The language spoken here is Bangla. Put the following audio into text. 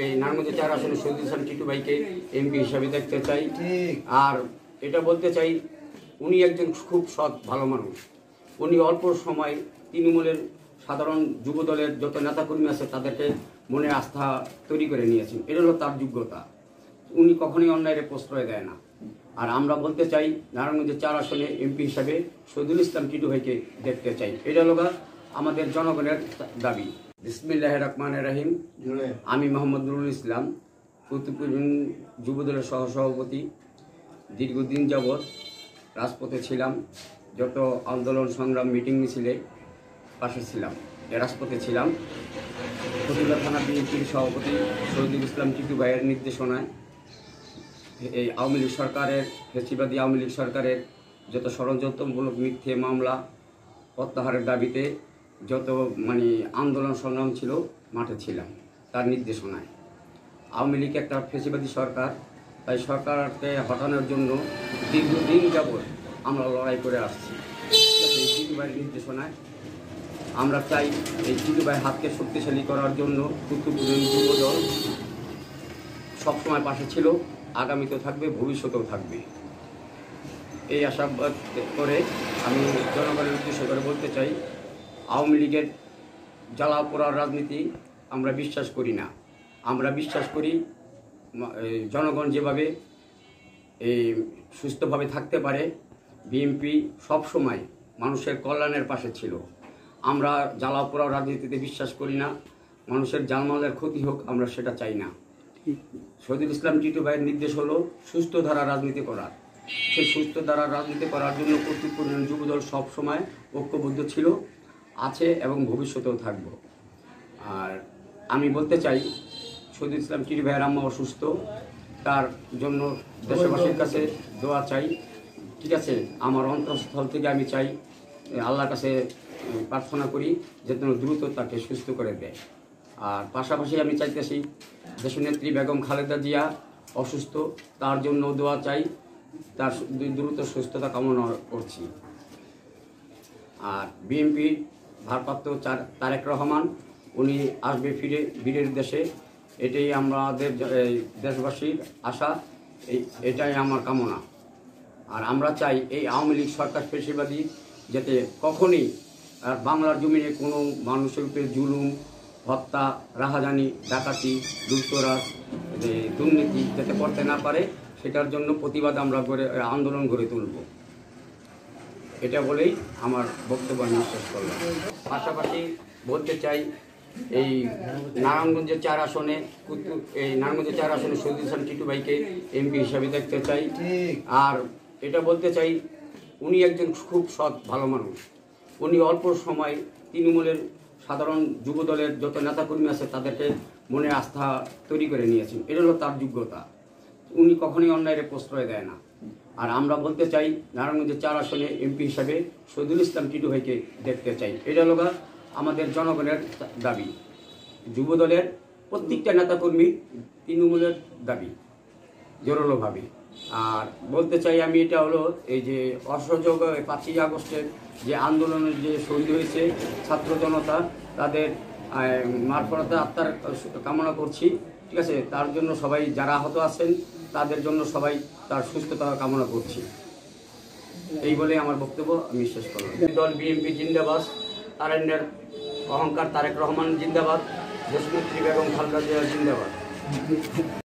এই নারায়ণগঞ্জ 4 আসনে শহীদুল ইসলাম টিটু ভাইকে এমপি হিসাবে দেখতে চাই। আর এটা বলতে চাই, উনি একজন খুব সৎ ভালো মানুষ। উনি অল্প সময় তৃণমূলের সাধারণ যুবদলের যত নেতাকর্মী আছে তাদেরকে মনে আস্থা তৈরি করে নিয়েছেন। এটা হলো তার যোগ্যতা। উনি কখনোই অন্যায়ের প্রশ্রয় দেয় না। আর আমরা বলতে চাই, নারায়ণগঞ্জের 4 আসনে এমপি হিসাবে শহীদুল ইসলাম টিটু ভাইকে দেখতে চাই। এটা হলো আমাদের জনগণের দাবি। বিসমিল্লাহির রহমানির রহিম। আমি মোহাম্মদ নুরুল ইসলাম, কুতুবপুর যুবদলের সহসভাপতি। দীর্ঘদিন যাবৎ রাজপথে ছিলাম, যত আন্দোলন সংগ্রাম মিটিং মিছিলে পাশে ছিলাম, রাজপথে ছিলাম। ফতুল্লা থানা বিএনপির সভাপতি শহীদুল ইসলাম টিটু ভাইয়ের নির্দেশনায় এই আওয়ামী লীগ সরকারের, ফ্যাসিবাদী আওয়ামী লীগ সরকারের যত ষড়যন্ত্রমূলক মিথ্যে মামলা প্রত্যাহারের দাবিতে যত আন্দোলন সংগ্রাম ছিল, মাঠে ছিলাম তার নির্দেশনায়। আওয়ামী লীগ একটা ফ্যাসিবাদী সরকার, তাই সরকারকে হটানোর জন্য দীর্ঘদিন যাবৎ আমরা লড়াই করে আসছি। এই টিটু ভাইয়ের নির্দেশনায় আমরা চাই এই টিটু ভাইয়ের হাতকে শক্তিশালী করার জন্য কুতুবপুরের যুবদল সবসময় পাশে ছিল, আগামীতেও থাকবে, ভবিষ্যতেও থাকবে। এই আশাবাদ করে আমি জনগণের উদ্দেশ্য করে বলতে চাই, আওয়ামী লীগের জ্বালা পোড়ার রাজনীতি আমরা বিশ্বাস করি না। আমরা বিশ্বাস করি জনগণ যেভাবে এই সুস্থভাবে থাকতে পারে, বিএনপি সবসময় মানুষের কল্যাণের পাশে ছিল। আমরা জ্বালা পোড়ার রাজনীতিতে বিশ্বাস করি না, মানুষের জানমালের ক্ষতি হোক আমরা সেটা চাই না। শহীদুল ইসলাম টিটু ভাইয়ের নির্দেশ হলো সুস্থ ধারা রাজনীতি করার। সেই সুস্থ ধারা রাজনীতি করার জন্য কুতুবপুর যুবদল সবসময় ঐক্যবদ্ধ ছিল, আছে এবং ভবিষ্যতেও থাকব। আর আমি বলতে চাই, শহীদুল ইসলাম টিটু ভাইয়ের আম্মা অসুস্থ, তার জন্য দেশবাসীর কাছে দোয়া চাই। ঠিক আছে, আমার অন্তঃস্থল থেকে আমি চাই, আল্লাহর কাছে প্রার্থনা করি যেন দ্রুত তাকে সুস্থ করে দেয়। আর পাশাপাশি আমি চাইতেছি, দেশনেত্রী বেগম খালেদা জিয়া অসুস্থ, তার জন্য দোয়া চাই, তার দ্রুত সুস্থতা কামনা করছি। আর বিএনপি ভারপ্রাপ্ত তারেক রহমান, উনি আসবে ফিরে বীরের দেশে, এটাই আমাদের দেশবাসীর আশা, এটাই আমার কামনা। আর আমরা চাই এই আওয়ামী লীগ সরকার ফ্যাসিবাদী যাতে কখনই বাংলার জমিনে কোনো মানুষের উপরে জুলুম, হত্যা, রাহাজানি, ডাকাতি, লুটতরাজ, দুর্নীতি যাতে করতে না পারে, সেটার জন্য প্রতিবাদ আমরা আন্দোলন গড়ে তুলব। এটা বলেই আমার বক্তব্য আমি শেষ করলাম। পাশাপাশি বলতে চাই, এই নারায়ণগঞ্জের 4 আসনে শহীদুল ইসলাম টিটু ভাইকে এমপি হিসাবে দেখতে চাই। আর এটা বলতে চাই, উনি একজন খুব সৎ ভালো মানুষ। উনি অল্প সময় তৃণমূলের সাধারণ যুবদলের যত নেতাকর্মী আছে তাদেরকে মনে আস্থা তৈরি করে নিয়েছেন। এটা হলো তার যোগ্যতা। উনি কখনোই অন্যায়ের প্রশ্রয় দেয় না। আর আমরা বলতে চাই, নারায়ণগঞ্জের 4 আসনে এমপি হিসাবে শহীদুল ইসলাম টিটু ভাইকে দেখতে চাই। এটা হলো আমাদের জনগণের দাবি, যুবদলের প্রত্যেকটা নেতাকর্মী, তৃণমূলের দাবি জোরালোভাবে। আর বলতে চাই আমি, এটা হলো এই যে অসহযোগ 5ই আগস্টের যে আন্দোলনের যে শহীদ হয়েছে ছাত্র জনতা, তাদের মারফতে আত্মার কামনা করছি। ঠিক আছে, তার জন্য সবাই যারা আহত আছেন তাদের জন্য সবাই তার সুস্থতা কামনা করছি। এই বলে আমার বক্তব্য আমি শেষ করলাম। দল বিএনপি জিন্দাবাদ, তারেন্দ্রের অহংকার তারেক রহমান জিন্দাবাদ, দেশনেত্রী বেগম খালেদা জিয়া জিন্দাবাদ।